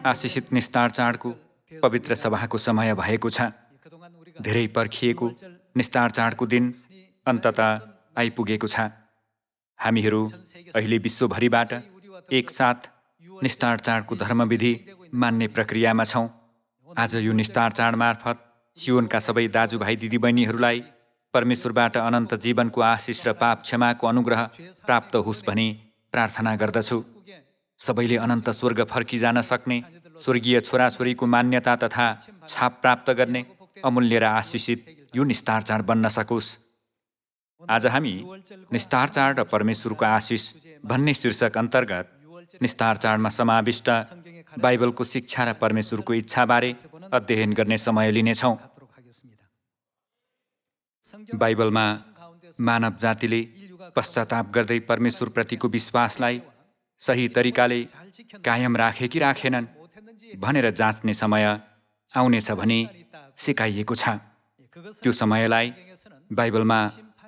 आशिषित निस्तार चाडको पवित्र सभाको समय भएको छ। धेरै पर्खिएको निस्तार चाडको दिन अन्ततः आइपुगेको छ। हामीहरू अहिले विश्वभरिबाट एकसाथ निस्तार चाडको धर्मविधि मान्ने प्रक्रियामा छौँ। आज यो निस्तार चाड मार्फत सियोनका सबै दाजुभाइ दिदीबहिनीहरूलाई परमेश्वरबाट अनन्त जीवनको आशिष र पाप क्षमाको अनुग्रह प्राप्त होस् भनी प्रार्थना गर्दछु। सबैले अनन्त स्वर्ग फर्किजान सक्ने, स्वर्गीय छोराछोरीको मान्यता तथा छाप प्राप्त गर्ने अमूल्य र आशिषित यो निस्तार चाड बन्न सकोस्। आज हामी निस्तार चाड र परमेश्वरको आशिष भन्ने शीर्षक अन्तर्गत निस्तार चाडमा समाविष्ट बाइबलको शिक्षा र परमेश्वरको इच्छाबारे अध्ययन गर्ने समय लिनेछौँ। बाइबलमा मानव जातिले पश्चाताप गर्दै परमेश्वरप्रतिको विश्वासलाई सही तरिकाले कायम राखे कि राखेनन् भनेर जाँच्ने समय आउनेछ भनी सिकाइएको छ। त्यो समयलाई बाइबलमा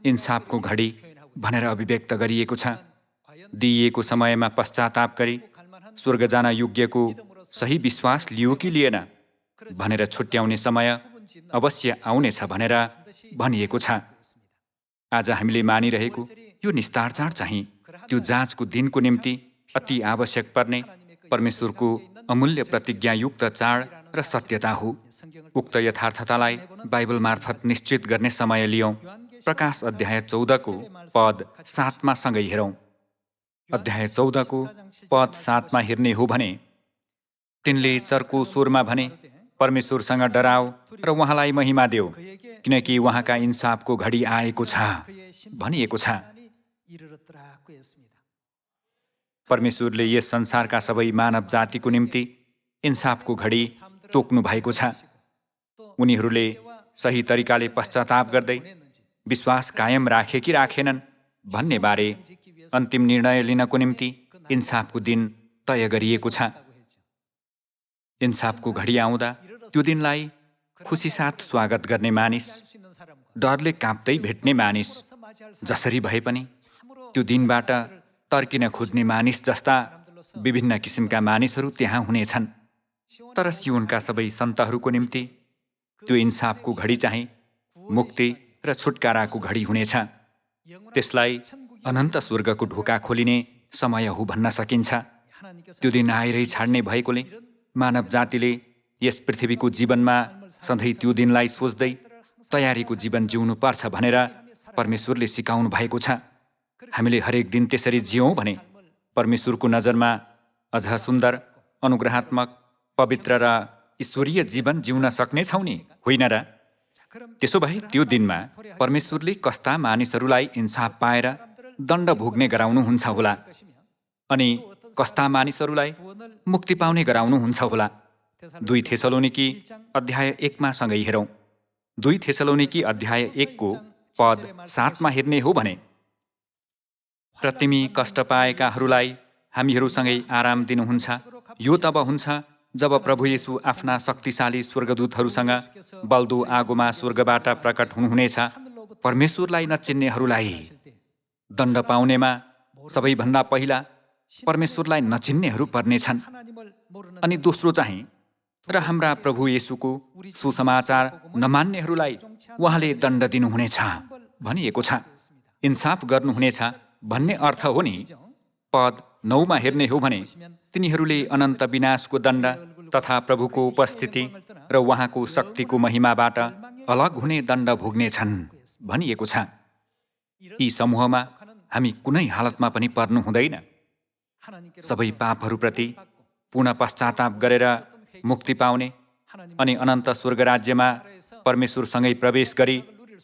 इन्साफको घडी भनेर अभिव्यक्त गरिएको छ। दिइएको समयमा पश्चाताप गरी स्वर्ग जान योग्यको सही विश्वास लियो कि लिएन भनेर छुट्याउने समय अवश्य आउनेछ भनेर भनिएको छ। आज हामीले मानिरहेको यो निस्तार चाड चाहिँ त्यो जाँचको दिनको निम्ति अति आवश्यक पर्ने परमेश्वरको अमूल्य प्रतिज्ञायुक्त चाड र सत्यता हो। उक्त यथार्थतालाई बाइबल मार्फत निश्चित गर्ने समय लियौँ। प्रकाश अध्याय 14 को पद 7 सँगै हेरौँ। अध्याय 14 को पद 7 हेर्ने हो भने, तिनले चर्को स्वरमा भने, परमेश्वरसँग डराओ र उहाँलाई महिमा देऊ, किनकि उहाँका इन्साफको घडी आएको छ भनिएको छ। परमेश्वरले यस संसारका सबै मानव जातिको निम्ति इन्साफको घडी तोक्नु भएको छ। उनीहरूले सही तरिकाले पश्चाताप गर्दै विश्वास कायम राखे कि राखेनन् भन्ने बारे अन्तिम निर्णय लिनको निम्ति इन्साफको दिन तय गरिएको छ। इन्साफको घडी आउँदा त्यो दिनलाई खुसीसाथ स्वागत गर्ने मानिस, डरले काँप्दै भेट्ने मानिस, जसरी भए पनि त्यो दिनबाट तर्किन खोज्ने मानिस जस्ता विभिन्न किसिमका मानिसहरू त्यहाँ हुनेछन्। तर सियोनका सबै सन्तहरूको निम्ति त्यो इन्साफको घडी चाहिँ मुक्ति र छुटकाराको घडी हुनेछ। त्यसलाई अनन्त स्वर्गको ढोका खोलिने समय हो भन्न सकिन्छ। त्यो दिन आएरै छाड्ने भएकोले मानव जातिले यस पृथ्वीको जीवनमा सधैँ त्यो दिनलाई सोच्दै तयारीको जीवन जिउनु पर्छ भनेर परमेश्वरले सिकाउनु भएको छ। हामीले हरेक दिन त्यसरी जियौँ भने परमेश्वरको नजरमा अझ सुन्दर, अनुग्रहात्मक, पवित्र र ईश्वरीय जीवन जिउन सक्नेछौँ नि, होइन र? त्यसो भए त्यो दिनमा परमेश्वरले कस्ता मानिसहरूलाई इन्साफ पाएर दण्ड भोग्ने गराउनुहुन्छ होला अनि कस्ता मानिसहरूलाई मुक्ति पाउने गराउनुहुन्छ होला। 2 थेसलोनिकी अध्याय 1 सँगै हेरौँ। 2 थेसलोनिकी अध्याय 1 को पद 7 हेर्ने हो भने, र तिमी कष्ट पाएकाहरूलाई हामीहरूसँगै आराम दिनुहुन्छ। यो तब हुन्छ जब प्रभु येशू आफ्ना शक्तिशाली स्वर्गदूतहरूसँग बल्दो आगोमा स्वर्गबाट प्रकट हुनुहुनेछ। परमेश्वरलाई नचिन्नेहरूलाई दण्ड पाउनेमा सबैभन्दा पहिला परमेश्वरलाई नचिन्नेहरू पर्नेछन्। अनि दोस्रो चाहिँ, र हाम्रा प्रभु येशूको सुसमाचार नमान्नेहरूलाई उहाँले दण्ड दिनुहुनेछ भनिएको छ। इन्साफ गर्नुहुनेछ भन्ने अर्थ हो नि। पद 9 हेर्ने हो भने, तिनीहरूले अनन्त विनाशको दण्ड तथा प्रभुको उपस्थिति र उहाँको शक्तिको महिमाबाट अलग हुने दण्ड भोग्नेछन् भनिएको छ। यी समूहमा हामी कुनै हालतमा पनि पर्नु हुँदैन। सबै पापहरूप्रति पुनः पश्चाताप गरेर मुक्ति पाउने अनि अनन्त स्वर्ग राज्यमा परमेश्वरसँगै प्रवेश गरी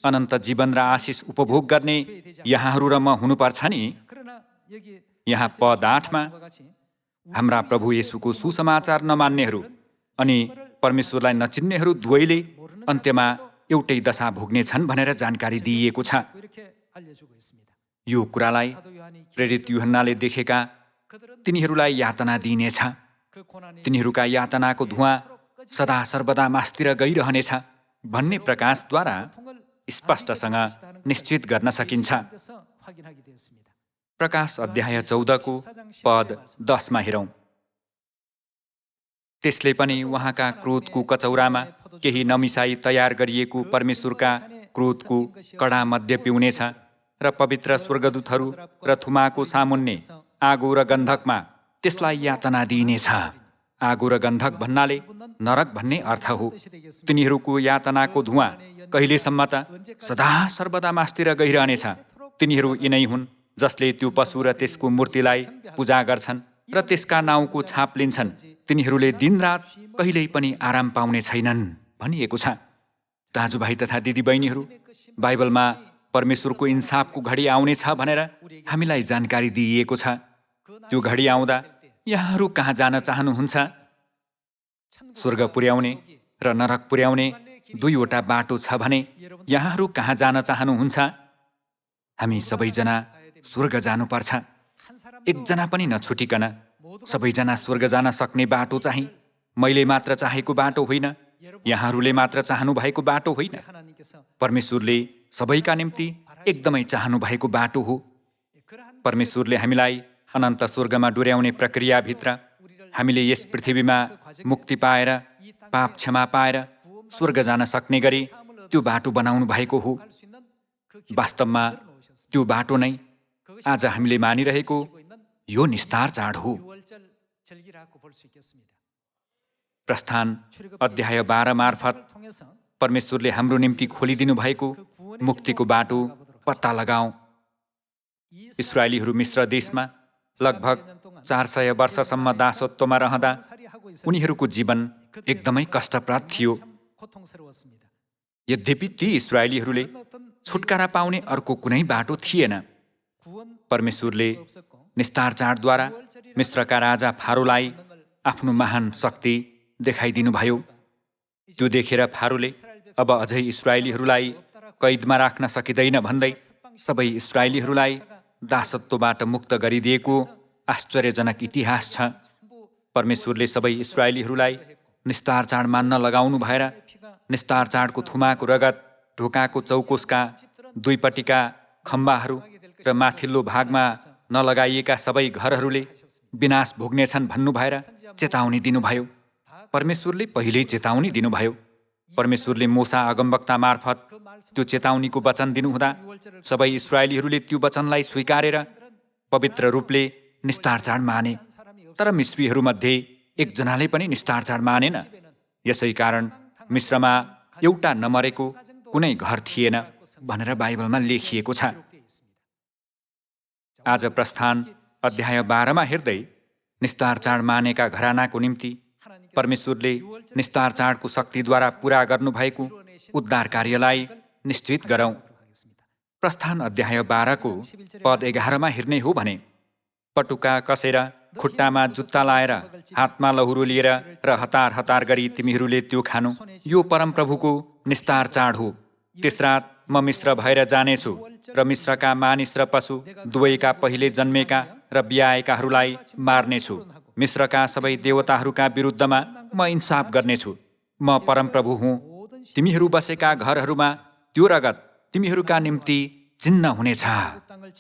अनन्त जीवन र आशिष उपभोग गर्ने यहाँहरू र म हुनुपर्छ नि। यहाँ पद 8 हाम्रा प्रभु येशूको सुसमाचार नमान्नेहरू अनि परमेश्वरलाई नचिन्नेहरू दुवैले अन्त्यमा एउटै दशा भोग्नेछन् भनेर जानकारी दिइएको छ। यो कुरालाई प्रेरित यूहन्नाले देखेका तिनीहरूलाई यातना दिइनेछ। तिनीहरूका यातनाको धुवाँ सदा सर्वदा मास्तिर गइरहनेछ भन्ने प्रकाशद्वारा स्पष्टसँग निश्चित गर्न सकिन्छ। प्रकाश अध्याय 14 को पद 10 हेरौँ। त्यसले पनि उहाँका क्रोधको कचौरामा केही नमिसाई तयार गरिएको परमेश्वरका क्रोधको कडा मध्य पिउनेछ र पवित्र स्वर्गदूतहरू र थुमाको सामुन्ने आगो र गन्धकमा त्यसलाई यातना दिइनेछ। आगो र गन्धक भन्नाले नरक भन्ने अर्थ हो। तिनीहरूको यातनाको धुवाँ कहिलेसम्म त सदा सर्वदा मास्तिर गइरहनेछ। तिनीहरू यिनै हुन् जसले त्यो पशु र त्यसको मूर्तिलाई पूजा गर्छन् र त्यसका नाउँको छाप लिन्छन्। तिनीहरूले दिनरात कहिल्यै पनि आराम पाउने छैनन् भनिएको छ। दाजुभाइ तथा दिदीबहिनीहरू, बाइबलमा परमेश्वरको इन्साफको घडी आउनेछ भनेर हामीलाई जानकारी दिइएको छ। त्यो घडी आउँदा यहाँहरू कहाँ जान चाहनुहुन्छ? स्वर्ग पुर्याउने र नरक पुर्याउने दुईवटा बाटो छ भने यहाँहरू कहाँ जान चाहनुहुन्छ? हामी सबैजना स्वर्ग जानुपर्छ। एकजना पनि नछुटिकन सबैजना स्वर्ग जान सक्ने बाटो चाहिँ मैले मात्र चाहेको बाटो होइन, यहाँहरूले मात्र चाहनु भएको बाटो होइन। परमेश्वरले सबैका निम्ति एकदमै चाहनु भएको बाटो हो। परमेश्वरले हामीलाई अनन्त स्वर्गमा डोर्याउने प्रक्रियाभित्र हामीले यस पृथ्वीमा मुक्ति पाएर पाप क्षमा पाएर स्वर्ग जान सक्ने गरी त्यो बाटो बनाउनु भएको हो। वास्तवमा त्यो बाटो नै आज हामीले मानिरहेको यो निस्तार चाड हो। प्रस्थान अध्याय 12 मार्फत परमेश्वरले हाम्रो निम्ति खोलिदिनु भएको मुक्तिको बाटो पत्ता लगाऊ। इस्राएलीहरू मिश्र देशमा लगभग 400 वर्षसम्म दासत्वमा रहँदा उनीहरूको जीवन एकदमै कष्टप्रद थियो। यद्यपि ती इस्राएलीहरूले छुटकारा पाउने अर्को कुनै बाटो थिएन। परमेश्वरले निस्तार चाडद्वारा मिश्रका राजा फारोलाई आफ्नो महान शक्ति देखाइदिनुभयो। त्यो देखेर फारोले अब अझै इस्राएलीहरूलाई कैदमा राख्न सकिँदैन भन्दै सबै इस्राएलीहरूलाई दासत्वबाट मुक्त गरिदिएको आश्चर्यजनक इतिहास छ। परमेश्वरले सबै इस्राएलीहरूलाई निस्तार चाड मान्न लगाउनु भएर निस्तार चाडको थुमाको रगत, ढोकाको चौकोसका दुईपट्टिका खम्बाहरू र माथिल्लो भागमा नलगाइएका सबै घरहरूले विनाश भोग्नेछन् भन्नु भएर चेतावनी दिनुभयो। परमेश्वरले पहिल्यै चेतावनी दिनुभयो। परमेश्वरले मूसा अगमवक्ता मार्फत त्यो चेतावनीको वचन दिनुहुँदा सबै इस्राएलीहरूले त्यो वचनलाई स्वीकारेर पवित्र रूपले निस्तार चाड माने। तर मिश्रीहरूमध्ये एकजनाले पनि निस्तार चाड मानेन। यसै कारण मिश्रमा एउटा नमरेको कुनै घर थिएन भनेर बाइबलमा लेखिएको छ। आज प्रस्थान अध्याय 12 हेर्दै निस्तार चाड मानेका घरानाको निम्ति परमेश्वरले निस्तार चाडको शक्तिद्वारा पूरा गर्नुभएको उद्धार कार्यलाई निश्चित गरौँ। प्रस्थान अध्याय 12 पद 11 हेर्ने हो भने, पटुका कसेर खुट्टामा जुत्ता लाएर हातमा लहुरो लिएर र हतार हतार गरी तिमीहरूले त्यो खानु, यो परमप्रभुको निस्तार चाड हो। त्यस रात म मिश्र भएर जानेछु र मिश्रका मानिस र पशु दुवैका पहिले जन्मेका र बियाएकाहरूलाई मार्नेछु। मिश्रका सबै देवताहरूका विरुद्धमा म इन्साफ गर्नेछु। म परमप्रभु हुँ। तिमीहरू बसेका घरहरूमा त्यो रगत तिमीहरूका निम्ति चिन्ह हुनेछ।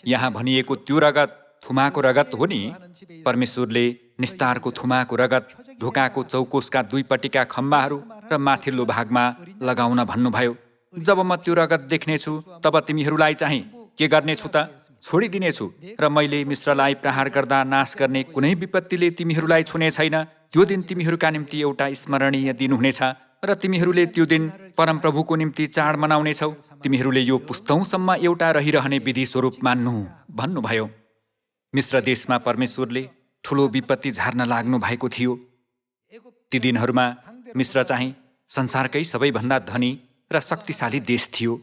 यहाँ भनिएको त्यो रगत थुमाको रगत हो नि। परमेश्वरले निस्तारको थुमाको रगत ढोकाको चौकोसका दुईपट्टिका खम्बाहरू र माथिल्लो भागमा लगाउन भन्नुभयो। जब म त्यो रगत देख्नेछु तब तिमीहरूलाई चाहिँ के गर्नेछु त? छोडिदिनेछु र मैले मिश्रलाई प्रहार गर्दा नाश गर्ने कुनै विपत्तिले तिमीहरूलाई छुने छैन। त्यो दिन तिमीहरूका निम्ति एउटा स्मरणीय दिन हुनेछ र तिमीहरूले त्यो दिन परमप्रभुको निम्ति चाड मनाउनेछौ। तिमीहरूले यो पुस्तौँसम्म एउटा रहिरहने विधि स्वरूप मान्नु भन्नुभयो। मिश्र देशमा परमेश्वरले ठुलो विपत्ति झार्न लाग्नु भएको थियो। ती दिनहरूमा मिश्र चाहिँ संसारकै सबैभन्दा धनी र शक्तिशाली देश थियो।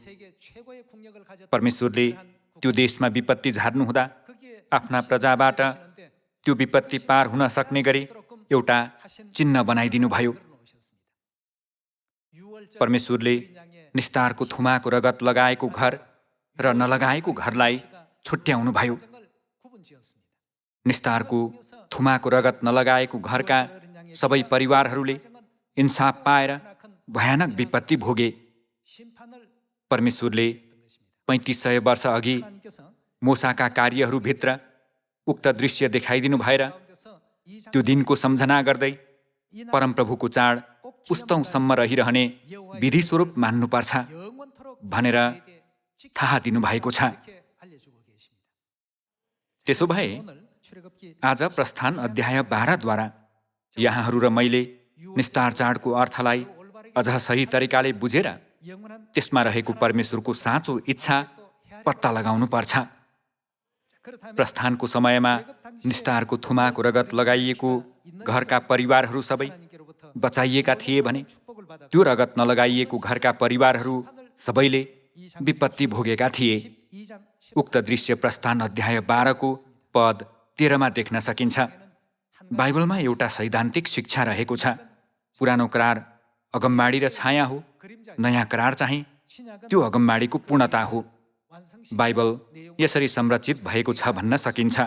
परमेश्वरले त्यो देशमा विपत्ति झार्नुहुँदा आफ्ना प्रजाबाट त्यो विपत्ति पार हुन सक्ने गरी एउटा चिन्ह बनाइदिनु भयो। परमेश्वरले निस्तारको थुमाको रगत लगाएको घर र नलगाएको घरलाई छुट्याउनु भयो। निस्तारको थुमाको रगत नलगाएको घरका सबै परिवारहरूले इन्साफ पाएर भयानक विपत्ति भोगे। परमेश्वरले 3500 वर्ष अघि मूसाका कार्यहरूभित्र उक्त दृश्य देखाइदिनु भएर त्यो दिनको सम्झना गर्दै परमप्रभुको चाड पुस्तौँसम्म रहिरहने विधिस्वरूप मान्नुपर्छ भनेर थाहा दिनुभएको छ। त्यसो भए आज प्रस्थान अध्याय 12द्वारा यहाँहरू र मैले निस्तार चाडको अर्थलाई अझ सही तरिकाले बुझेर त्यसमा रहेको परमेश्वरको साँचो इच्छा पत्ता लगाउनु पर्छ। प्रस्थानको समयमा निस्तारको थुमाको रगत लगाइएको घरका परिवारहरू सबै बचाइएका थिए भने त्यो रगत नलगाइएको घरका परिवारहरू सबैले विपत्ति भोगेका थिए। उक्त दृश्य प्रस्थान अध्याय 12को पद 13मा देख्न सकिन्छ। बाइबलमा एउटा सैद्धान्तिक शिक्षा रहेको छ। पुरानो करार अगमबाडी र छाया हो, नयाँ करार चाहिँ त्यो अगमबाडीको पूर्णता हो। बाइबल यसरी संरचित भएको छ भन्न सकिन्छ।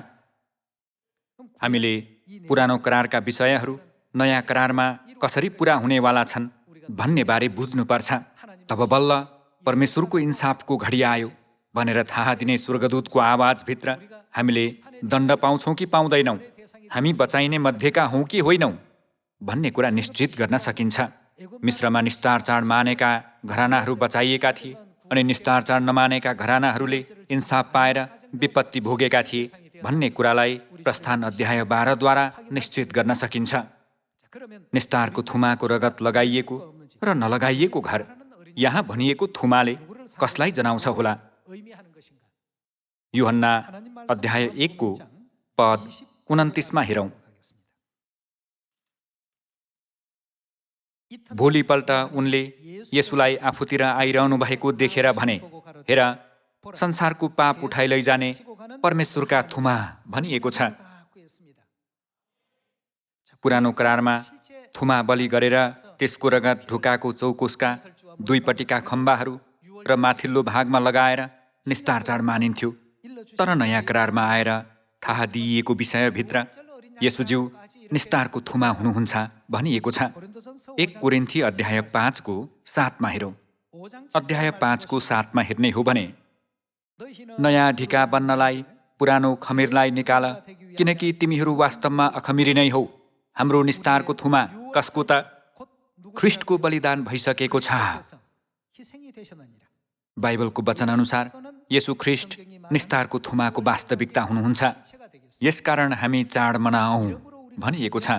हामीले पुरानो करारका विषयहरू नयाँ करारमा कसरी पुरा हुनेवाला छन् भन्ने बारे बुझ्नुपर्छ। तब बल्ल परमेश्वरको इन्साफको घडी आयो भनेर थाहा दिने स्वर्गदूतको आवाजभित्र हामीले दण्ड पाउँछौँ कि पाउँदैनौँ, हामी बचाइने मध्येका हौँ कि होइनौँ भन्ने कुरा निश्चित गर्न सकिन्छ। मिश्रमा निस्तार चाड मानेका घरानाहरू बचाइएका थिए अनि निस्तार चाड नमानेका घरानाहरूले इन्साफ पाएर विपत्ति भोगेका थिए भन्ने कुरालाई प्रस्थान अध्याय 12द्वारा निश्चित गर्न सकिन्छ। निस्तारको थुमाको रगत लगाइएको र नलगाइएको घर, यहाँ भनिएको थुमाले कसलाई जनाउँछ होला? यूहन्ना अध्याय 1को पद 29मा हेरौँ। भोलिपल्ट उनले येशूलाई आफूतिर आइरहनु भएको देखेर भने, हेर, संसारको पाप उठाइ लैजाने परमेश्वरका थुमा भनिएको छ। पुरानो करारमा थुमा बलि गरेर त्यसको रगत ढुकाको चौकोसका दुईपट्टिका खम्बाहरू र माथिल्लो भागमा लगाएर निस्तार चाड मानिन्थ्यो। तर नयाँ करारमा आएर थाहा दिइएको विषयभित्र येशूज्यू निस्तारको थुमा हुनुहुन्छ भनिएको छ। 1 कोरिन्थी अध्याय 5को 7मा हेरौँ। अध्याय 5को 7मा हेर्ने हो भने, नयाँ ढिका बन्नलाई पुरानो खमिरलाई निकाल, किनकि तिमीहरू वास्तवमा अखमिरी नै हौ। हाम्रो निस्तारको थुमा कसको त? ख्रिस्टको बलिदान भइसकेको छ। बाइबलको वचन अनुसार येशू ख्रिस्ट निस्तारको थुमाको वास्तविकता हुनुहुन्छ। यसकारण हामी चाड मनाऔँ भनिएको छ।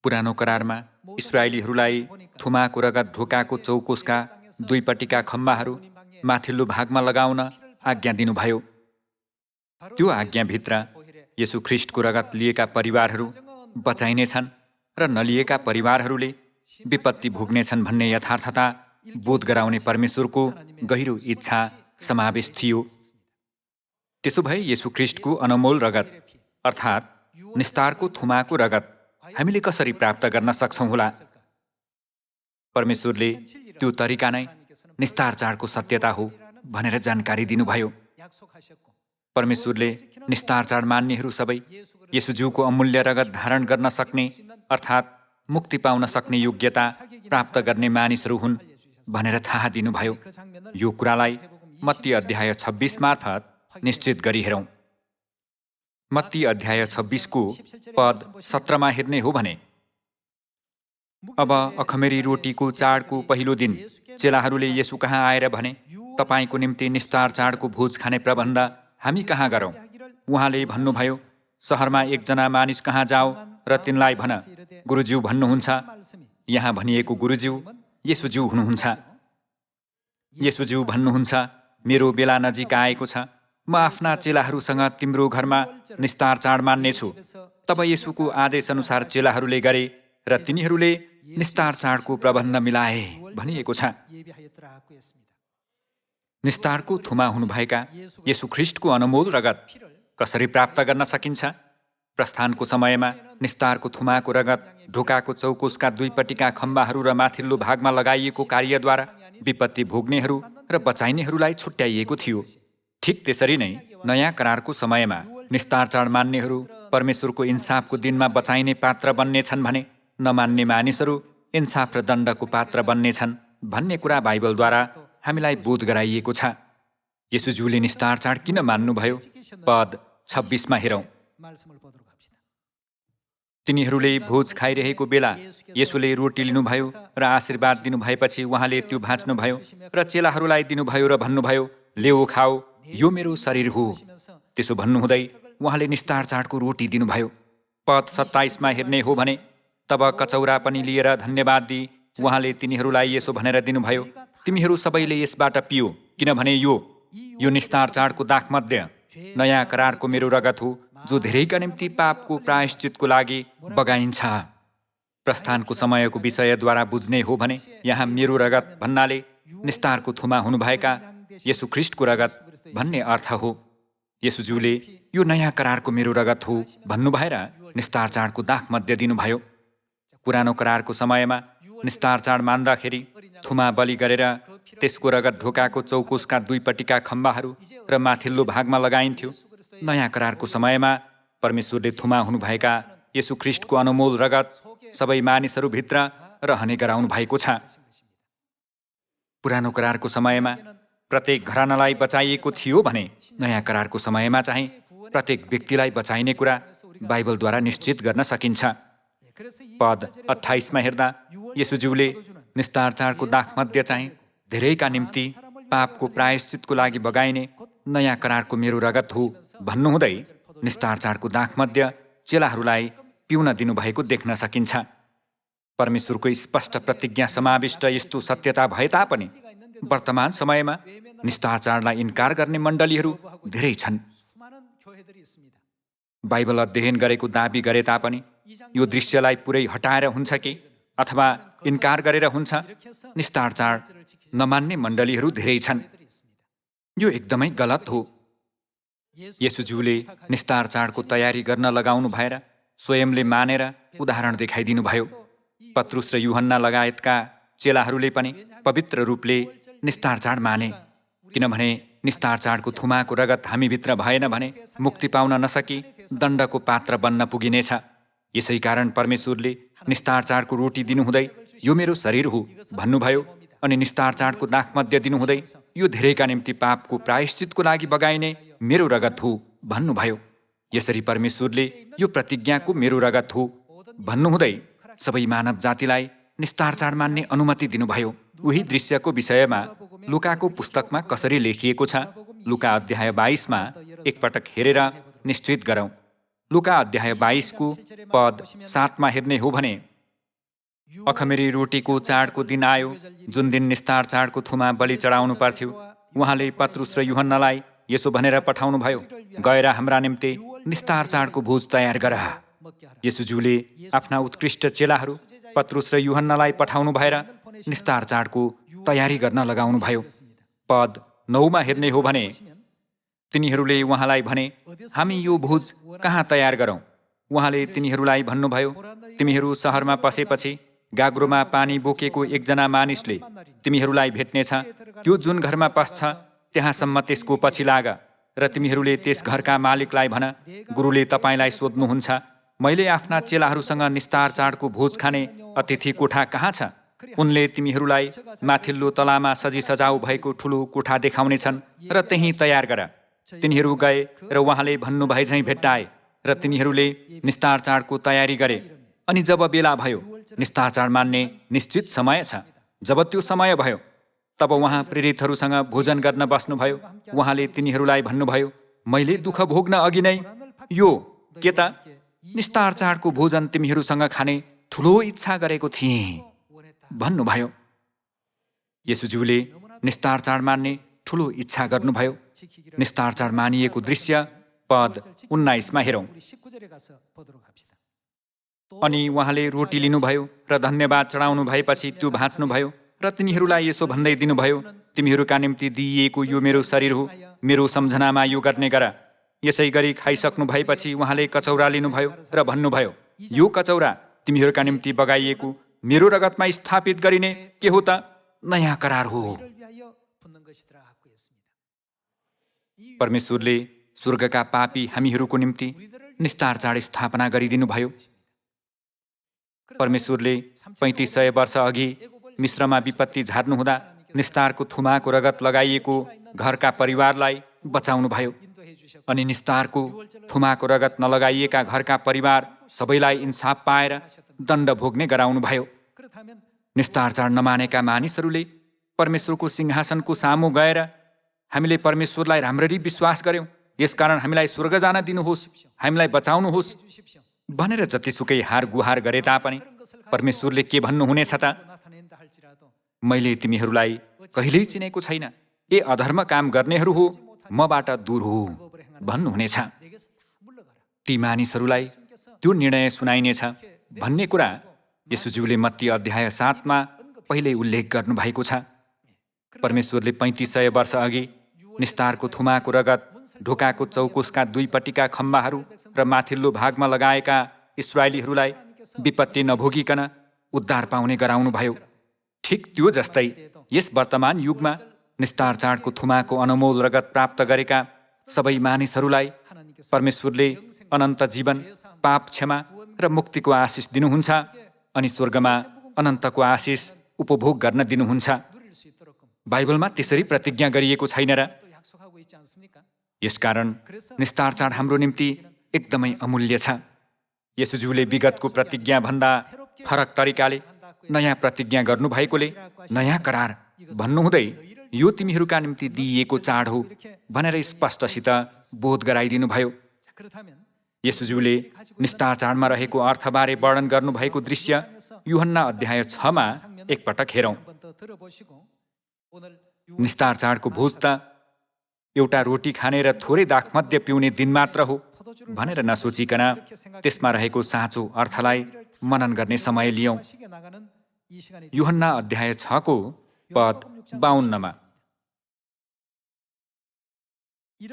पुरानो करारमा इस्राएलीहरूलाई थुमाको रगत ढोकाको चौकोसका दुईपट्टिका खम्बाहरू माथिल्लो भागमा लगाउन आज्ञा दिनुभयो। त्यो आज्ञाभित्र येशू ख्रिस्टको रगत लिएका परिवारहरू बचाइनेछन् र नलिएका परिवारहरूले विपत्ति भोग्नेछन् भन्ने यथार्थता बोध गराउने परमेश्वरको गहिरो इच्छा समावेश थियो। त्यसो भए येशू ख्रिस्टको अनमोल रगत अर्थात् निस्तारको थुमाको रगत हामीले कसरी प्राप्त गर्न सक्छौँ होला? परमेश्वरले त्यो तरिका नै निस्तार चाडको सत्यता हो भनेर जानकारी दिनुभयो। परमेश्वरले निस्तार चाड मान्नेहरू सबै येशूज्यूको अमूल्य रगत धारण गर्न सक्ने अर्थात् मुक्ति पाउन सक्ने योग्यता प्राप्त गर्ने मानिसहरू हुन् भनेर थाहा दिनुभयो। यो कुरालाई मत्ती अध्याय 26 मार्फत निश्चित गरी हेरौँ। मत्ती अध्याय 26को पद 17मा हेर्ने हो भने, अब अखमेरी रोटीको चाडको पहिलो दिन चेलाहरूले येशू कहाँ आएर भने, तपाईको निम्ति निस्तार चाडको भोज खाने प्रबन्ध हामी कहाँ गरौँ? उहाँले भन्नुभयो, सहरमा एकजना मानिस कहाँ जाऊ र तिनलाई भन, गुरुज्यू भन्नुहुन्छ। यहाँ भनिएको गुरुज्यू येशूज्यू हुनुहुन्छ। येशूज्यू भन्नुहुन्छ, मेरो बेला नजिक आएको छ, म आफ्ना चेलाहरूसँग तिम्रो घरमा निस्तार चाड मान्नेछु। तब येशूको आदेश अनुसार चेलाहरूले गरे र तिनीहरूले निस्तार चाडको प्रबन्ध मिलाए भनिएको छ। निस्तारको थुमा हुनुभएका येशू ख्रिस्टको अनमोल रगत कसरी प्राप्त गर्न सकिन्छ? प्रस्थानको समयमा निस्तारको थुमाको रगत ढोकाको चौकोसका दुईपट्टिका खम्बाहरू र माथिल्लो भागमा लगाइएको कार्यद्वारा विपत्ति भोग्नेहरू र बचाइनेहरूलाई छुट्याइएको थियो। ठिक त्यसरी नै नयाँ करारको समयमा निस्तार चाड मान्नेहरू परमेश्वरको इन्साफको दिनमा बचाइने पात्र बन्नेछन् भने नमान्ने मानिसहरू इन्साफ र दण्डको पात्र बन्नेछन् भन्ने कुरा बाइबलद्वारा हामीलाई बोध गराइएको छ। येशूज्यूले निस्तार चाड किन मान्नुभयो? पद 26मा हेरौँ। तिनीहरूले भोज खाइरहेको बेला येशूले रोटी लिनुभयो र आशीर्वाद दिनुभएपछि उहाँले त्यो भाँच्नुभयो र चेलाहरूलाई दिनुभयो र भन्नुभयो, लेऊ खाऊ, यो मेरो शरीर हो। त्यसो भन्नुहुँदै उहाँले निस्तार चाडको रोटी दिनुभयो। पद 27 हेर्ने हो भने तब कचौरा पनि लिएर धन्यवाद दिई उहाँले तिनीहरूलाई यसो भनेर दिनुभयो, तिमीहरू सबैले यसबाट पियो, किनभने यो निस्तार चाडको दाखमध्य नयाँ करारको मेरो रगत हो, जो धेरैका निम्ति पापको प्रायश्चितको लागि बगाइन्छ। प्रस्थानको समयको विषयद्वारा बुझ्ने हो भने यहाँ मेरो रगत भन्नाले निस्तारको थुमा हुनुभएका येशू ख्रीष्टको रगत भन्ने अर्थ हो। येशूज्यूले यो नयाँ करारको मेरो रगत हो भन्नु भएर निस्तार चाडको दाखमध्य दिनुभयो। पुरानो करारको समयमा निस्तार चाड मान्दाखेरि थुमा बलि गरेर त्यसको रगत ढोकाको चौकोसका दुईपट्टिका खम्बाहरू र माथिल्लो भागमा लगाइन्थ्यो। नयाँ करारको समयमा परमेश्वरले थुमा हुनुभएका येशू ख्रीष्टको अनमोल रगत सबै मानिसहरूभित्र रहने गराउनु भएको छ। पुरानो करारको समयमा प्रत्येक घरानालाई बचाइएको थियो भने नयाँ करारको समयमा चाहिँ प्रत्येक व्यक्तिलाई बचाइने कुरा बाइबलद्वारा निश्चित गर्न सकिन्छ। पद 28 हेर्दा येशूज्यूले निस्तार चाडको दाखमध्य चाहिँ धेरैका निम्ति पापको प्रायश्चितको लागि बगाइने नयाँ करारको मेरो रगत हो भन्नुहुँदै निस्तार चाडको दाखमध्य चेलाहरूलाई पिउन दिनुभएको देख्न सकिन्छ। परमेश्वरको स्पष्ट प्रतिज्ञा समाविष्ट यस्तो सत्यता भए तापनि वर्तमान समयमा निस्तार चाडलाई इन्कार गर्ने मण्डलीहरू धेरै छन्। बाइबल अध्ययन गरेको दाबी गरे तापनि यो दृश्यलाई पुरै हटाएर हुन्छ कि अथवा इन्कार गरेर हुन्छ, निस्तार चाड नमान्ने मण्डलीहरू धेरै छन्। यो एकदमै गलत हो। येशूज्यूले निस्तार चाडको तयारी गर्न लगाउनु भएर स्वयंले मानेर उदाहरण देखाइदिनु भयो। पत्रुस र यूहन्ना लगायतका चेलाहरूले पनि पवित्र रूपले निस्तार चाड माने, किनभने निस्तार चाडको थुमाको रगत हामीभित्र भएन भने मुक्ति पाउन नसकी दण्डको पात्र बन्न पुगिनेछ। यसै कारण परमेश्वरले निस्तार चाडको रोटी दिनुहुँदै यो मेरो शरीर हो भन्नुभयो अनि निस्तार चाडको दाखमध्य दिनुहुँदै यो धेरैका निम्ति पापको प्रायश्चितको लागि बगाइने मेरो रगत हो भन्नुभयो। यसरी परमेश्वरले यो प्रतिज्ञाको मेरो रगत हो भन्नुहुँदै सबै मानव जातिलाई निस्तार चाड मान्ने अनुमति दिनुभयो। उही दृश्यको विषयमा लुकाको पुस्तकमा कसरी लेखिएको छ, लुका अध्याय 22 एकपटक हेरेर निश्चित गरौँ। लुका अध्याय 22 पद 7 हेर्ने हो भने अखमेरी रोटीको चाडको दिन आयो, जुन दिन निस्तार चाडको थुमा बलि चढाउनु पर्थ्यो। उहाँले पत्रुस र यूहन्नालाई यसो भनेर पठाउनुभयो, गएर हाम्रा निम्ति निस्तार चाडको भोज तयार गर। येशूज्यूले आफ्ना उत्कृष्ट चेलाहरू पत्रुस र यूहन्नालाई पठाउनु भएर निस्तार चाडको तयारी गर्न लगाउनु भयो। पद 9 हेर्ने हो भने तिनीहरूले उहाँलाई भने, हामी यो भोज कहाँ तयार गरौँ? उहाँले तिनीहरूलाई भन्नुभयो, तिमीहरू सहरमा पसेपछि गाग्रोमा पानी बोकेको एकजना मानिसले तिमीहरूलाई भेट्नेछ। त्यो जुन घरमा पस्छ त्यहाँसम्म त्यसको पछि लाग र तिमीहरूले त्यस घरका मालिकलाई भन, गुरुले तपाईँलाई सोध्नुहुन्छ, मैले आफ्ना चेलाहरूसँग निस्तार चाडको भोज खाने अतिथि कोठा कहाँ छ? उनले तिमीहरूलाई माथिल्लो तलामा सजी सजाउ भएको ठुलो कोठा देखाउनेछन् र त्यहीँ तयार गर। तिनीहरू गए र उहाँले भन्नुभए झैँ भेट्टाए र तिनीहरूले निस्तार चाडको तयारी गरे। अनि जब बेला भयो, निस्तार चाड मान्ने निश्चित समय छ, जब त्यो समय भयो तब उहाँ प्रेरितहरूसँग भोजन गर्न बस्नुभयो। उहाँले तिनीहरूलाई भन्नुभयो, मैले दुःख भोग्न अघि नै यो के त निस्तार चाडको भोजन तिमीहरूसँग खाने ठुलो इच्छा गरेको थिएँ भन्नुभयो। येशूज्यूले निस्तार चाड मान्ने ठुलो इच्छा गर्नुभयो। निस्तार चाड मानिएको दृश्य पद 19 हेरौँ। अनि उहाँले रोटी लिनुभयो र धन्यवाद चढाउनु भएपछि त्यो भाँच्नुभयो र तिनीहरूलाई यसो भन्दै दिनुभयो, तिमीहरूका निम्ति दिइएको यो मेरो शरीर हो, मेरो सम्झनामा यो गर्ने गर। यसै गरी खाइसक्नु भएपछि उहाँले कचौरा लिनुभयो र भन्नुभयो, यो कचौरा तिमीहरूका निम्ति बगाइएको मेरो रगतमा स्थापित गरिने के हो त नयाँ करार हो। परमेश्वरले स्वर्गका पापी हामीहरूको निम्ति निस्तार चाड स्थापना गरिदिनु भयो। परमेश्वरले 3500 वर्ष अघि मिश्रमा विपत्ति झार्नुहुँदा निस्तारको थुमाको रगत लगाइएको घरका परिवारलाई बचाउनु भयो। अनि निस्तारको थुमाको रगत नलगाइएका घरका परिवार सबैलाई इन्साफ पाएर दण्ड भोग्ने गराउनुभयो। निस्तार चाड नमानेका मानिसहरूले परमेश्वरको सिंहासनको सामु गएर हामीले परमेश्वरलाई राम्ररी विश्वास गर्यौँ, यसकारण हामीलाई स्वर्ग जान दिनुहोस्, हामीलाई बचाउनुहोस् भनेर जतिसुकै हार गुहार गरे तापनि परमेश्वरले के भन्नुहुनेछ त? मैले तिमीहरूलाई कहिल्यै चिनेको छैन, ए अधर्म काम गर्नेहरू हो, मबाट दूर हो भन्नुहुनेछ। ती मानिसहरूलाई त्यो निर्णय सुनाइनेछ भन्ने कुरा येशूज्यूले मत्ती अध्याय 7 पहिल्यै उल्लेख गर्नुभएको छ। परमेश्वरले 3500 वर्ष अघि निस्तारको थुमाको रगत, ढोकाको चौकुसका दुईपट्टिका खम्बाहरू र माथिल्लो भागमा लगाएका इस्राएलीहरूलाई विपत्ति नभोगिकन उद्धार पाउने गराउनुभयो। ठिक त्यो जस्तै यस वर्तमान युगमा निस्तार चाडको थुमाको अनमोल रगत प्राप्त गरेका सबै मानिसहरूलाई परमेश्वरले अनन्त जीवन, पाप क्षमा र मुक्तिको आशिष दिनुहुन्छ अनि स्वर्गमा अनन्तको आशिष उपभोग गर्न दिनुहुन्छ। बाइबलमा त्यसरी प्रतिज्ञा गरिएको छैन र? यसकारण निस्तार चाड हाम्रो निम्ति एकदमै अमूल्य छ। येशूज्यूले विगतको प्रतिज्ञा भन्दा फरक तरिकाले नयाँ प्रतिज्ञा गर्नुभएकोले नयाँ करार भन्नुहुँदै यो तिमीहरूका निम्ति दिइएको चाड हो भनेर स्पष्टसित बोध गराइदिनुभयो। येशूज्यूले निस्तार चाडमा रहेको अर्थबारे वर्णन गर्नुभएको दृश्य यूहन्ना अध्याय 6 एकपटक हेरौँ। निस्तार चाडको भोज त एउटा रोटी खाने र थोरै दाखमद्य पिउने दिन मात्र हो भनेर नसोचिकन त्यसमा रहेको साँचो अर्थलाई मनन गर्ने समय लियौँ। यूहन्ना अध्याय 6 पद 52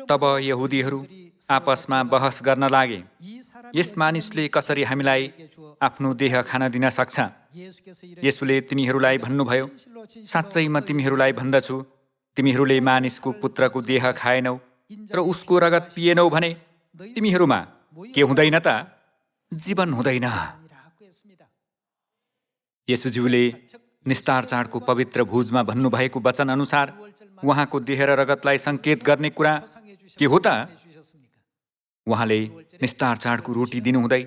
तब यहुदीहरू आपसमा बहस गर्न लागे, यस मानिसले कसरी हामीलाई आफ्नो देह खान दिन सक्छ? येशूले तिनीहरूलाई भन्नुभयो, साँच्चै म तिमीहरूलाई भन्दछु, तिमीहरूले मानिसको पुत्रको देह खाएनौ र उसको रगत पिएनौ भने तिमीहरूमा के हुँदैन त? जीवन हुँदैन। येशूज्यूले निस्तार चाडको पवित्र भोजमा भन्नुभएको वचन अनुसार उहाँको देह र रगतलाई सङ्केत गर्ने कुरा के हो त? उहाँले निस्तार चाडको रोटी दिनुहुँदै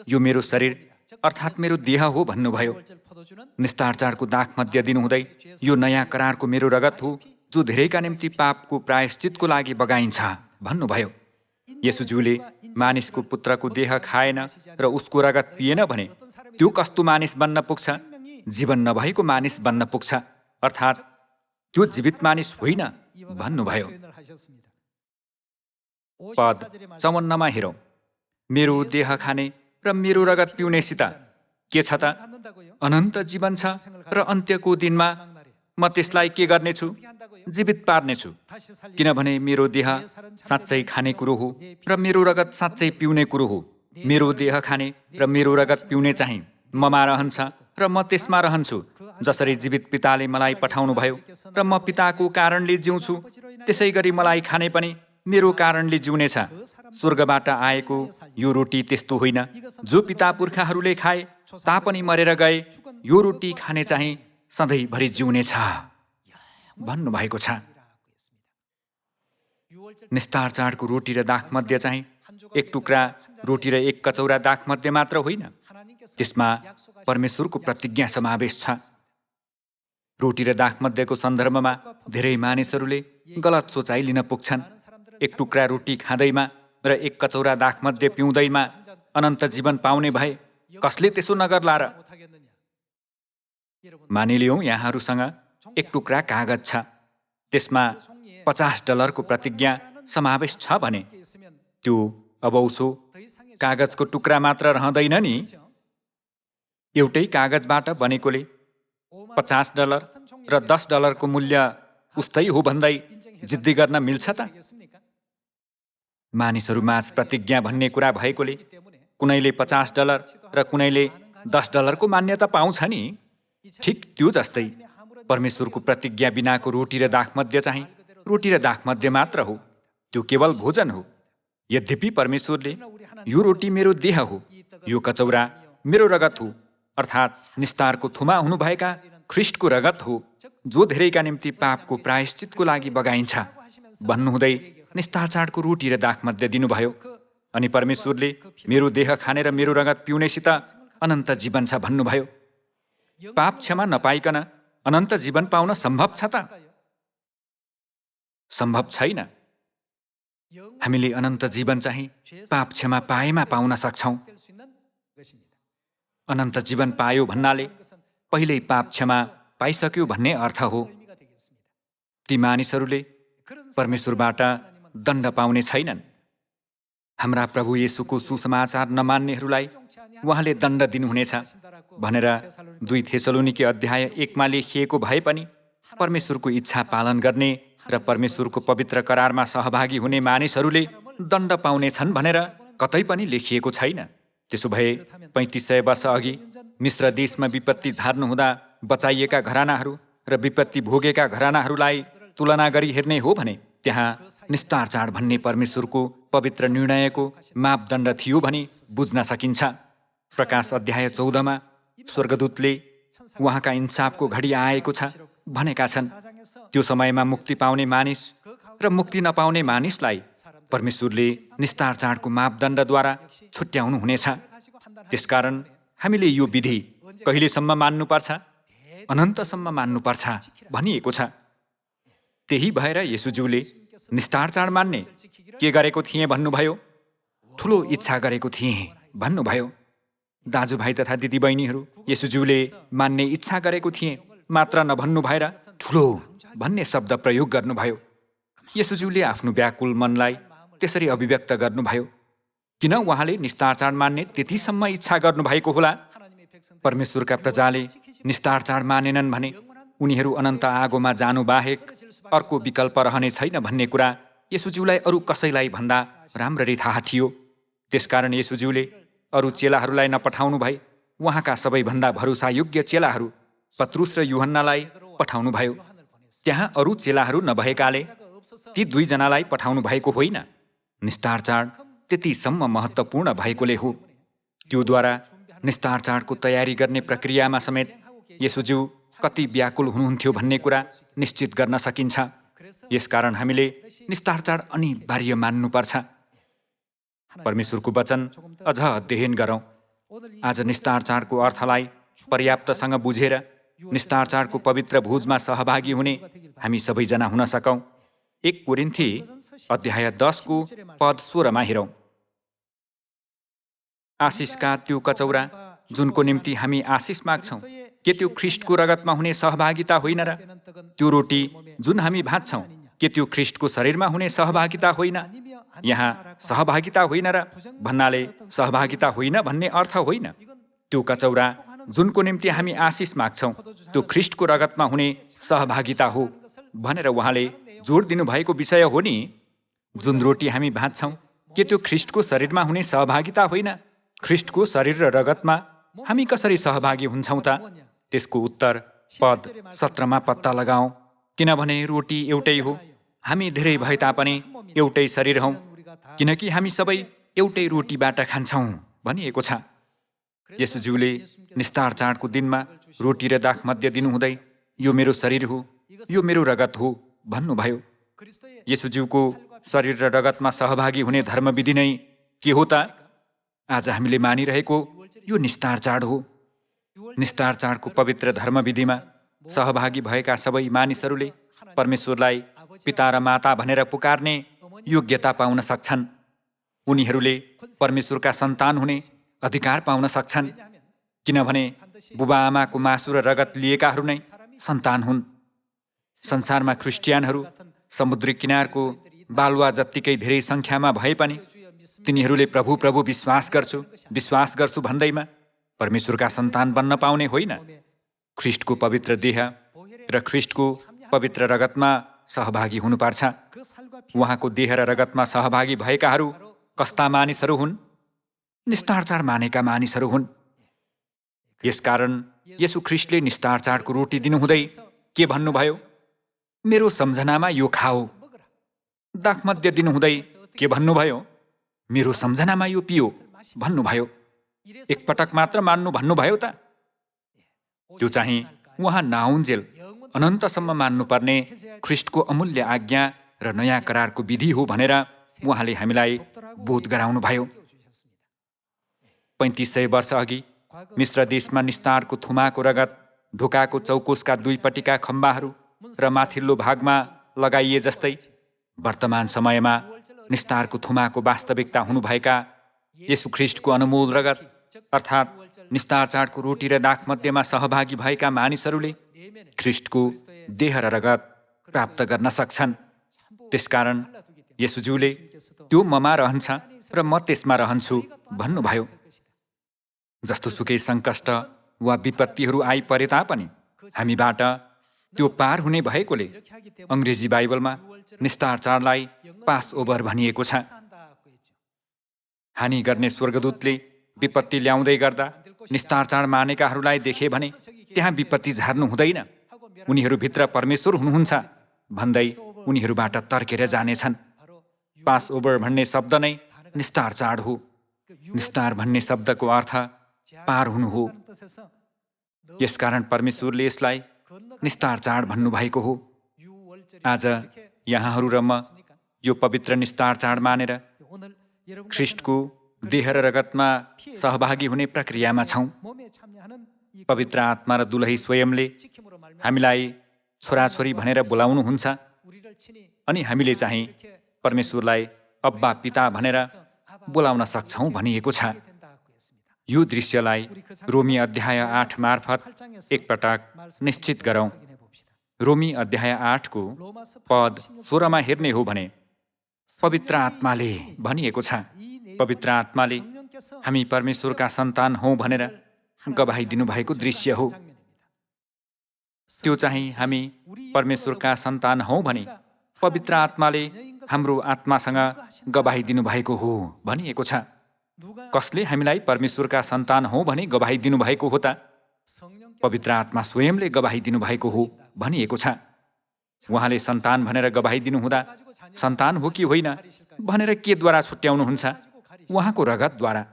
यो मेरो शरीर अर्थात् मेरो देह हो भन्नुभयो। निस्तार चाडको दाखमद्य दिनुहुँदै यो नयाँ करारको मेरो रगत हो जो धेरैका निम्ति पापको प्रायश्चितको लागि बगाइन्छ भन्नुभयो। येशूज्यूले मानिसको पुत्रको देह खाएन र उसको रगत पिएन भने त्यो कस्तो मानिस बन्न पुग्छ? जीवन नभएको मानिस बन्न पुग्छ, अर्थात् त्यो जीवित मानिस होइन भन्नुभयो। पद 54 हेरौँ, मेरो देह खाने र मेरो रगत पिउनेसित के छ त? अनन्त जीवन छ र अन्त्यको दिनमा म त्यसलाई के गर्नेछु? जीवित पार्नेछु, किनभने मेरो देह साँच्चै खाने कुरो हो र मेरो रगत साँच्चै पिउने कुरो हो। मेरो देह खाने र मेरो रगत पिउने चाहिँ ममा रहन्छ र म त्यसमा रहन्छु। जसरी जीवित पिताले मलाई पठाउनुभयो र म पिताको कारणले जिउँछु, त्यसै गरी मलाई खाने पनि मेरो कारणले जिउनेछ। स्वर्गबाट आएको यो रोटी त्यस्तो होइन जो पिता पुर्खाहरूले खाए तापनि मरेर गए, यो रोटी खाने चाहिँ सधैँभरि जिउनेछ भन्नुभएको छ। निस्तार चाडको रोटी र दाखमद्य चाहिँ एक टुक्रा रोटी र एक कचौरा दाखमद्य मात्र होइन, त्यसमा परमेश्वरको प्रतिज्ञा समावेश छ। रोटी र दाखमद्यको सन्दर्भमा धेरै मानिसहरूले गलत सोचाइ लिन पुग्छन्। एक टुक्रा रोटी खाँदैमा र एक कचौरा दाखमद्य पिउँदैमा अनन्त जीवन पाउने भए कसले त्यसो नगर्ला र? मानिलियौँ यहाँहरूसँग एक टुक्रा कागज छ, त्यसमा $50 को प्रतिज्ञा समावेश छ भने त्यो अब उसो कागजको टुक्रा मात्र रहँदैन नि। एउटै कागजबाट बनेकोले $50 र $10 को मूल्य उस्तै हो भन्दै जिद्दी गर्न मिल्छ त? मानिसहरूमाझ प्रतिज्ञा भन्ने कुरा भएकोले कुनैले $50 र कुनैले $10 को मान्यता पाउँछ नि। ठिक त्यो जस्तै परमेश्वरको प्रतिज्ञा बिनाको रोटी र दाखमद्य चाहिँ रोटी र दाखमद्य मात्र हो, त्यो केवल भोजन हो। यद्यपि परमेश्वरले यो रोटी मेरो देह हो, यो कचौरा मेरो रगत हो, अर्थात् निस्तारको थुमा हुनुभएका ख्रिस्टको रगत हो जो धेरैका निम्ति पापको प्रायश्चितको लागि बगाइन्छ भन्नुहुँदै निस्तार चाडको रोटी र दाखमद्य दिनुभयो। अनि परमेश्वरले मेरो देह खाने र मेरो रगत पिउनेसित अनन्त जीवन छ भन्नुभयो। पाप क्षमा नपाइकन अनन्त जीवन पाउन सम्भव छ त? सम्भव छैन। हामीले अनन्त जीवन चाहिँ पाप क्षमा पाएमा पाउन सक्छौँ। अनन्त जीवन पायो भन्नाले पहिल्यै पाप क्षमा पाइसक्यो भन्ने अर्थ हो। ती मानिसहरूले परमेश्वरबाट दण्ड पाउने छैनन्। हाम्रा प्रभु येशूको सुसमाचार नमान्नेहरूलाई उहाँले दण्ड दिनुहुनेछ भनेर 2 थेसलोनिके अध्याय 1 मा लेखिएको भए पनि परमेश्वरको इच्छा पालन गर्ने र परमेश्वरको पवित्र करारमा सहभागी हुने मानिसहरूले दण्ड पाउनेछन् भनेर कतै पनि लेखिएको छैन। त्यसो भए 3500 वर्ष अघि मिश्र देशमा विपत्ति झार्नुहुँदा बचाइएका घरानाहरू र विपत्ति भोगेका घरानाहरूलाई तुलना गरी हेर्ने हो भने त्यहाँ निस्तार चाड भन्ने परमेश्वरको पवित्र निर्णयको मापदण्ड थियो भनी बुझ्न सकिन्छ। प्रकाश अध्याय 14 मा स्वर्गदूतले उहाँका इन्साफको घडी आएको छ भनेका छन्। त्यो समयमा मुक्ति पाउने मानिस र मुक्ति नपाउने मानिसलाई परमेश्वरले निस्तार चाडको मापदण्डद्वारा छुट्याउनु हुनेछ। त्यसकारण हामीले यो विधि कहिलेसम्म मान्नुपर्छ? अनन्तसम्म मान्नुपर्छ भनिएको छ। त्यही भएर येशूज्यूले निस्तार चाड मान्ने के गरेको थिएँ भन्नुभयो? ठुलो इच्छा गरेको थिएँ भन्नुभयो। दाजुभाइ तथा दिदीबहिनीहरू, येशूज्यूले मान्ने इच्छा गरेको थिएँ मात्र नभन्नु भएर ठुलो भन्ने शब्द प्रयोग गर्नुभयो। येशूज्यूले आफ्नो व्याकुल मनलाई त्यसरी अभिव्यक्त गर्नुभयो। किन उहाँले निस्तार चाड मान्ने त्यतिसम्म इच्छा गर्नुभएको होला? परमेश्वरका प्रजाले निस्तार चाड मानेनन् भने उनीहरू अनन्त आगोमा जानु बाहेक अर्को विकल्प रहने छैन भन्ने कुरा येशूज्यूलाई अरू कसैलाई भन्दा राम्ररी थाहा थियो। त्यसकारण येशूज्यूले अरू चेलाहरूलाई नपठाउनु भए उहाँका सबैभन्दा भरोसायोग्य चेलाहरू पत्रुस र यूहन्नालाई पठाउनु भयो। त्यहाँ अरू चेलाहरू नभएकाले ती 2 जनालाई पठाउनु भएको होइन। निस्तार चाड त्यतिसम्म महत्त्वपूर्ण भएकोले हो। त्योद्वारा निस्तार चाडको तयारी गर्ने प्रक्रियामा समेत येशूज्यू कति व्याकुल हुनुहुन्थ्यो भन्ने कुरा निश्चित गर्न सकिन्छ। यसकारण हामीले निस्तार चाड अनिवार्य मान्नुपर्छ। परमेश्वरको वचन अझ अध्ययन गरौँ। आज निस्तार चाडको अर्थलाई पर्याप्तसँग बुझेर निस्तार चाडको पवित्र भोजमा सहभागी हुने हामी सबैजना हुन सकौँ। 1 कोरिन्थी अध्याय 10 को पद 16 मा हेरौँ। आशिषका त्यो कचौरा जुनको निम्ति हामी आशिष माग्छौँ, के त्यो ख्रिस्टको रगतमा हुने सहभागिता होइन र? त्यो रोटी जुन हामी भाँच्छौँ, के त्यो ख्रिस्टको शरीरमा हुने सहभागिता होइन? यहाँ सहभागिता होइन र भन्नाले सहभागिता होइन भन्ने अर्थ होइन। त्यो कचौरा जुनको निम्ति हामी आशिष माग्छौँ त्यो ख्रिस्टको रगतमा हुने सहभागिता हो भनेर उहाँले जोड दिनुभएको विषय हो नि। जुन रोटी हामी भाँच्छौँ, के त्यो ख्रिस्टको शरीरमा हुने सहभागिता होइन? ख्रिस्टको शरीर र रगतमा हामी कसरी सहभागी हुन्छौँ त? त्यसको उत्तर पद 17 मा पत्ता लगाऊ। किनभने रोटी एउटै हो, हामी धेरै भए तापनि एउटै शरीर हौँ, किनकि हामी सबै एउटै रोटीबाट खान्छौँ भनिएको छ। येशूज्यूले निस्तार चाडको दिनमा रोटी र दाखमध्य दिनुहुँदै यो मेरो शरीर हो, यो मेरो रगत हो भन्नुभयो। येशूज्यूको शरीर र रगतमा सहभागी हुने धर्मविधि नै के हो त? आज हामीले मानिरहेको यो निस्तार चाड हो। निस्तार चाडको पवित्र धर्मविधिमा सहभागी भएका सबै मानिसहरूले परमेश्वरलाई पिता र माता भनेर पुकार्ने योग्यता पाउन सक्छन्। उनीहरूले परमेश्वरका सन्तान हुने अधिकार पाउन सक्छन्, किनभने बुबा आमाको मासु र रगत लिएकाहरू नै सन्तान हुन्। संसारमा क्रिस्चियनहरू समुद्री किनारको बालुवा जत्तिकै धेरै सङ्ख्यामा भए पनि तिनीहरूले प्रभु प्रभु विश्वास गर्छु भन्दैमा परमेश्वरका सन्तान बन्न पाउने होइन। ख्रिस्टको पवित्र देह र ख्रिस्टको पवित्र रगतमा सहभागी हुनुपर्छ। उहाँको देह र रगतमा सहभागी भएकाहरू कस्ता मानिसहरू हुन्? निस्तार चाड मानेका मानिसहरू हुन्। यसकारण येशू ख्रिस्टले निस्तार चाडको रोटी दिनुहुँदै के भन्नुभयो? मेरो सम्झनामा यो खाओ। दाखमध्य दिनुहुँदै के भन्नुभयो? मेरो सम्झनामा यो पियो भन्नुभयो। एकपटक मात्र मान्नु भन्नुभयो त? त्यो चाहिँ उहाँ नआउन्जेल अनन्तसम्म मान्नुपर्ने ख्रिस्टको अमूल्य आज्ञा र नयाँ करारको विधि हो भनेर उहाँले हामीलाई बोध गराउनुभयो। 3500 वर्ष अघि मिश्र देशमा निस्तारको थुमाको रगत ढोकाको चौकोसका दुईपट्टिका खम्बाहरू र माथिल्लो भागमा लगाइए जस्तै वर्तमान समयमा निस्तारको थुमाको वास्तविकता हुनुभएका येशू ख्रीष्टको अनमोल रगत अर्थात् निस्तार चाडको रोटी र दाखमध्येमा सहभागी भएका मानिसहरूले ख्रीष्टको देह र रगत प्राप्त गर्न सक्छन्। त्यसकारण येशूज्यूले त्यो ममा रहन्छ र म त्यसमा रहन्छु भन्नुभयो। जस्तोसुकै सङ्कष्ट वा विपत्तिहरू आइपरे तापनि हामीबाट त्यो पार हुने भएकोले अङ्ग्रेजी बाइबलमा निस्तार चाडलाई पास ओभर भनिएको छ। हानि गर्ने स्वर्गदूतले विपत्ति ल्याउँदै गर्दा निस्तार चाड मानेकाहरूलाई देखे भने त्यहाँ विपत्ति झार्नु हुँदैन, उनीहरूभित्र परमेश्वर हुनुहुन्छ भन्दै उनीहरूबाट तर्केर जानेछन्। पास ओभर भन्ने शब्द नै निस्तार चाड हो। निस्तार भन्ने शब्दको अर्थ पार हुनु हो। यसकारण परमेश्वरले यसलाई निस्तार चाड भन्नुभएको हो। आज यहाँहरू र म यो पवित्र निस्तार चाड मानेर ख्रीष्टको देह र रगतमा सहभागी हुने प्रक्रियामा छौँ। पवित्र आत्मा र दुलही स्वयंले हामीलाई छोराछोरी भनेर बोलाउनुहुन्छ अनि हामीले चाहिँ परमेश्वरलाई अब्बा पिता भनेर बोलाउन सक्छौँ भनिएको छ। यो दृश्यलाई रोमी अध्याय 8 मार्फत एकपटक निश्चित गरौँ। रोमी अध्याय 8 को पद 16 मा हेर्ने हो भने पवित्र आत्माले भनिएको छ। पवित्र आत्माले हामी परमेश्वरका सन्तान हौँ भनेर गवाही दिनुभएको दृश्य हो। त्यो चाहिँ हामी परमेश्वरका सन्तान हौँ भने पवित्र आत्माले हाम्रो आत्मासँग गवाही दिनुभएको हो भनिएको छ। कसले हामीलाई परमेश्वरका सन्तान हौँ भने गवाही दिनुभएको हो त? पवित्र आत्मा स्वयंले गवाही दिनुभएको हो भनिएको छ। उहाँले सन्तान भनेर गवाही दिनुहुँदा सन्तान हो कि होइन भनेर केद्वारा छुट्याउनुहुन्छ? उहाँको रगतद्वारा।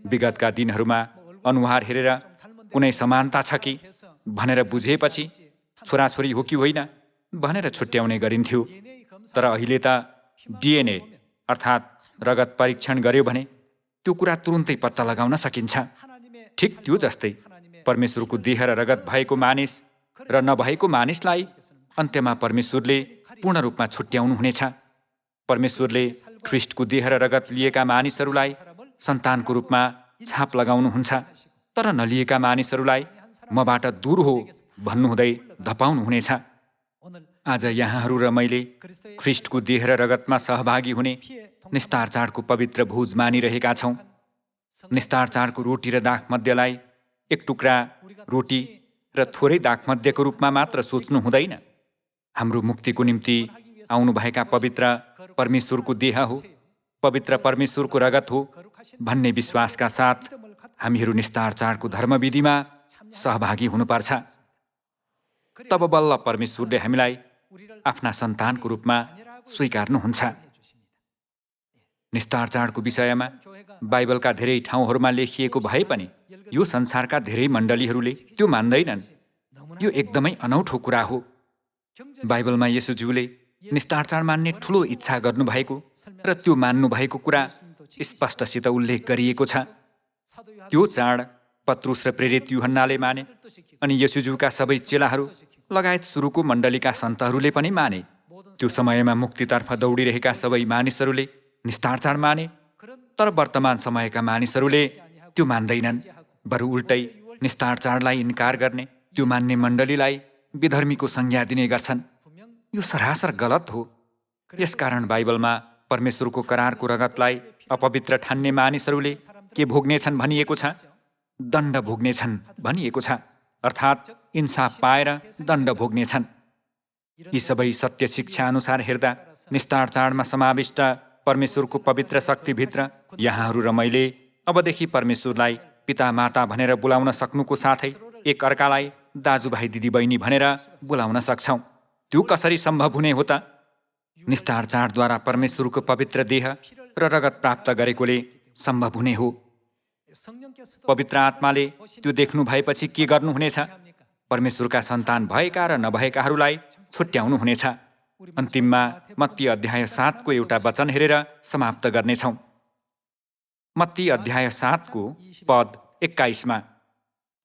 विगतका दिनहरूमा अनुहार हेरेर कुनै समानता छ कि भनेर बुझेपछि छोराछोरी हो कि होइन भनेर छुट्याउने गरिन्थ्यो। तर अहिले त डिएनए अर्थात् रगत परीक्षण गर्यो भने त्यो कुरा तुरुन्तै पत्ता लगाउन सकिन्छ। ठिक त्यो जस्तै परमेश्वरको देह र रगत भएको मानिस र नभएको मानिसलाई अन्त्यमा परमेश्वरले पूर्ण रूपमा छुट्याउनु हुनेछ। परमेश्वरले ख्रीष्टको देह र रगत लिएका मानिसहरूलाई सन्तानको रूपमा छाप लगाउनुहुन्छ, तर नलिएका मानिसहरूलाई मबाट दूर हो भन्नुहुँदै धपाउनु हुनेछ। आज यहाँहरू र मैले ख्रीष्टको देह र रगतमा सहभागी हुने निस्तार चाडको पवित्र भोज मानिरहेका छौँ। निस्तार चाडको रोटी र दाखमध्यलाई एक टुक्रा रोटी र थोरै दाखमध्यको रूपमा मात्र सोच्नु हुँदैन। हाम्रो मुक्तिको निम्ति आउनुभएका पवित्र परमेश्वरको देह हो, पवित्र परमेश्वरको रगत हो भन्ने विश्वासका साथ हामीहरू निस्तार चाडको धर्मविधिमा सहभागी हुनुपर्छ। तब बल्ल परमेश्वरले हामीलाई आफ्ना सन्तानको रूपमा स्वीकार्नुहुन्छ। निस्तार चाडको विषयमा बाइबलका धेरै ठाउँहरूमा लेखिएको भए पनि यो संसारका धेरै मण्डलीहरूले त्यो मान्दैनन्। यो एकदमै अनौठो कुरा हो। बाइबलमा येशूज्यूले निस्तार चाड मान्ने ठुलो इच्छा गर्नुभएको र त्यो मान्नुभएको कुरा स्पष्टसित उल्लेख गरिएको छ। त्यो चाड पत्रुस र प्रेरित यूहन्नाले माने अनि येशूज्यूका सबै चेलाहरू लगायत सुरुको मण्डलीका सन्तहरूले पनि माने। त्यो समयमा मुक्तितर्फ दौडिरहेका सबै मानिसहरूले निस्तार चाड माने, तर वर्तमान समयका मानिसहरूले त्यो मान्दैनन्। बरु उल्टै निस्तार चाडलाई इन्कार गर्ने त्यो मान्ने मण्डलीलाई विधर्मीको संज्ञा दिने गर्छन्। यो सरासर गलत हो। यसकारण बाइबलमा परमेश्वरको करारको रगतलाई अपवित्र ठान्ने मानिसहरूले के भोग्नेछन् भनिएको छ? दण्ड भोग्नेछन् भनिएको छ, अर्थात् इन्साफ पाएर दण्ड भोग्नेछन्। यी सबै सत्य शिक्षा अनुसार हेर्दा निस्तार चाडमा समाविष्ट परमेश्वरको पवित्र शक्तिभित्र यहाँहरू र मैले अबदेखि परमेश्वरलाई पिता माता भनेर बोलाउन सक्नुको साथै एक अर्कालाई दाजुभाइ दिदीबहिनी भनेर बोलाउन सक्छौँ। त्यो कसरी सम्भव हुने हो त? निस्तार चाडद्वारा परमेश्वरको पवित्र देह र रगत प्राप्त गरेकोले सम्भव हुने हो। पवित्र आत्माले त्यो देख्नु भएपछि के गर्नुहुनेछ? परमेश्वरका सन्तान भएका र नभएकाहरूलाई छुट्याउनु हुनेछ। अन्तिममा मत्ती अध्याय 7 को एउटा वचन हेरेर समाप्त गर्नेछौँ। मत्ती अध्याय 7 को पद 21 मा,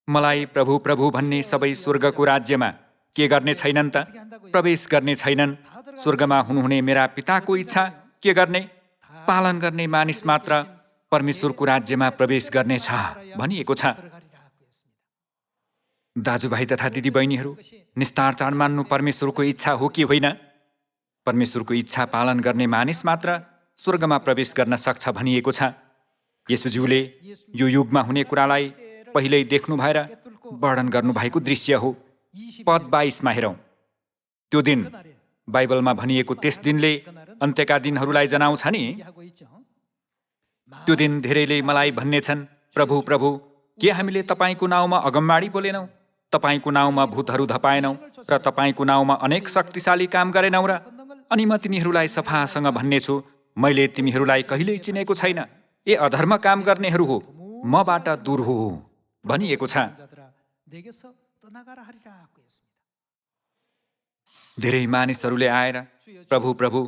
मलाई प्रभु प्रभु भन्ने सबै स्वर्गको राज्यमा के गर्ने छैनन् त? प्रवेश गर्ने छैनन्। स्वर्गमा हुनुहुने मेरा पिताको इच्छा के गर्ने? पालन गर्ने मानिस मात्र परमेश्वरको राज्यमा प्रवेश गर्नेछ भनिएको छ। दाजुभाइ तथा दिदीबहिनीहरू, निस्तार चाड मान्नु परमेश्वरको इच्छा हो कि होइन? परमेश्वरको इच्छा पालन गर्ने मानिस मात्र स्वर्गमा प्रवेश गर्न सक्छ भनिएको छ। येशूज्यूले यो युगमा हुने कुरालाई पहिल्यै देख्नु भएर वर्णन गर्नुभएको दृश्य हो। पद 22 मा हेरौँ। त्यो दिन, बाइबलमा भनिएको त्यस दिनले अन्त्यका दिनहरूलाई जनाउँछ नि। त्यो दिन धेरैले मलाई भन्नेछन्, प्रभु प्रभु, के हामीले तपाईँको नाउँमा अगमबाडी बोलेनौँ, तपाईँको नाउँमा भूतहरू धपाएनौँ र तपाईँको नाउँमा अनेक शक्तिशाली काम गरेनौँ र? अनि म तिमीहरूलाई सफासँग भन्नेछु, मैले तिमीहरूलाई कहिल्यै चिनेको छैन। ए अधर्म काम गर्नेहरू हो, मबाट दूर हो भनिएको छ। धेरै मानिसहरूले आएर, प्रभु प्रभु,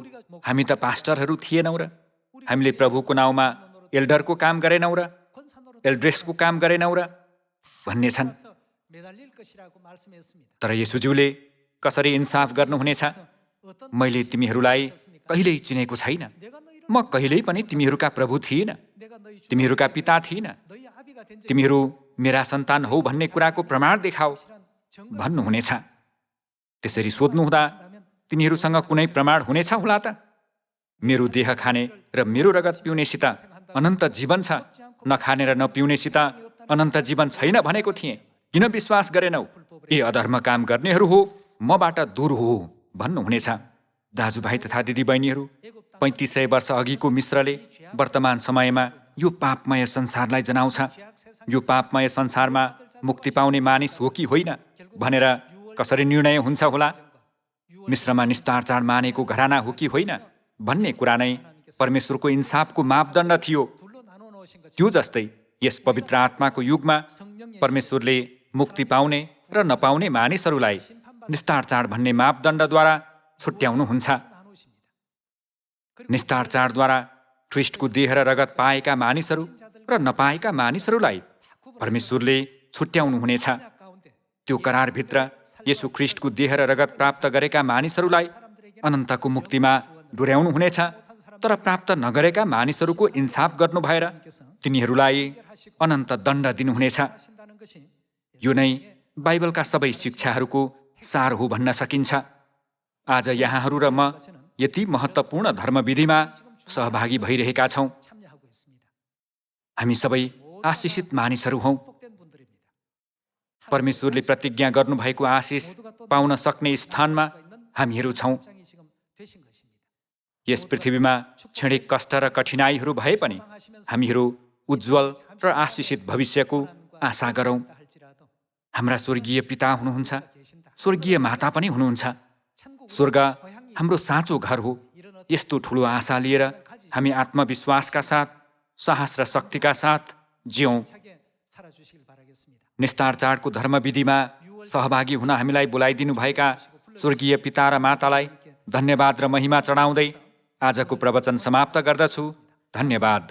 हामी त पास्टरहरू थिएनौँ र? हामीले प्रभुको नाउँमा एल्डरको काम गरेनौँ र? एल्ड्रेसको काम गरेनौँ र? भन्नेछन्। तर येशूज्यूले कसरी इन्साफ गर्नुहुनेछ? मैले तिमीहरूलाई कहिल्यै चिनेको छैन। म कहिल्यै पनि तिमीहरूका प्रभु थिइन, तिमीहरूका पिता थिइन। तिमीहरू मेरा सन्तान हौ भन्ने कुराको प्रमाण देखाऊ भन्नुहुनेछ। त्यसरी सोध्नुहुँदा तिनीहरूसँग कुनै प्रमाण हुनेछ होला त? मेरो देह खाने र मेरो रगत पिउनेसित अनन्त जीवन छ, नखाने र नपिउनेसित अनन्त जीवन छैन भनेको थिएँ। किन विश्वास गरेनौ? ए अधर्म काम गर्नेहरू हो, मबाट दूर हो भन्नुहुनेछ। दाजुभाइ तथा दिदीबहिनीहरू, 3500 वर्ष अघिको मिश्रले वर्तमान समयमा यो पापमय संसारलाई जनाउँछ। यो पापमय संसारमा मुक्ति पाउने मानिस हो कि होइन भनेर कसरी निर्णय हुन्छ होला? मिश्रमा निस्तार चाड मानेको घराना हो कि होइन भन्ने कुरा नै परमेश्वरको इन्साफको मापदण्ड थियो। त्यो जस्तै यस पवित्र आत्माको युगमा परमेश्वरले मुक्ति पाउने र नपाउने मानिसहरूलाई निस्तार चाड भन्ने मापदण्डद्वारा छुट्याउनुहुन्छ। निस्तार चाडद्वारा ख्रीष्टको देह र रगत पाएका मानिसहरू र नपाएका मानिसहरूलाई परमेश्वरले छुट्याउनुहुनेछ। त्यो करारभित्र येशू ख्रीष्टको देह र रगत प्राप्त गरेका मानिसहरूलाई अनन्तको मुक्तिमा डोर्याउनुहुनेछ। तर प्राप्त नगरेका मानिसहरूको इन्साफ गर्नु भएर तिनीहरूलाई अनन्त दण्ड दिनुहुनेछ। यो नै बाइबलका सबै शिक्षाहरूको सार हो भन्न सकिन्छ। आज यहाँहरू र म यति महत्त्वपूर्ण धर्मविधिमा सहभागी भइरहेका छौँ। हामी सबै आशिषित मानिसहरू हौँ। परमेश्वरले प्रतिज्ञा गर्नुभएको आशिष पाउन सक्ने स्थानमा हामीहरू छौँ। यस पृथ्वीमा क्षणिक कष्ट र कठिनाइहरू भए पनि हामीहरू उज्जवल र आशिषित भविष्यको आशा गरौँ। हाम्रा स्वर्गीय पिता हुनुहुन्छ, स्वर्गीय माता पनि हुनुहुन्छ। स्वर्ग हाम्रो साँचो घर हो। यस्तो ठुलो आशा लिएर हामी आत्मविश्वासका साथ, साहस र शक्तिका साथ जियौँ। निस्तार चाडको धर्मविधिमा सहभागी हुन हामीलाई बोलाइदिनु भएका स्वर्गीय पिता र मातालाई धन्यवाद र महिमा चढाउँदै आजको प्रवचन समाप्त गर्दछु। धन्यवाद।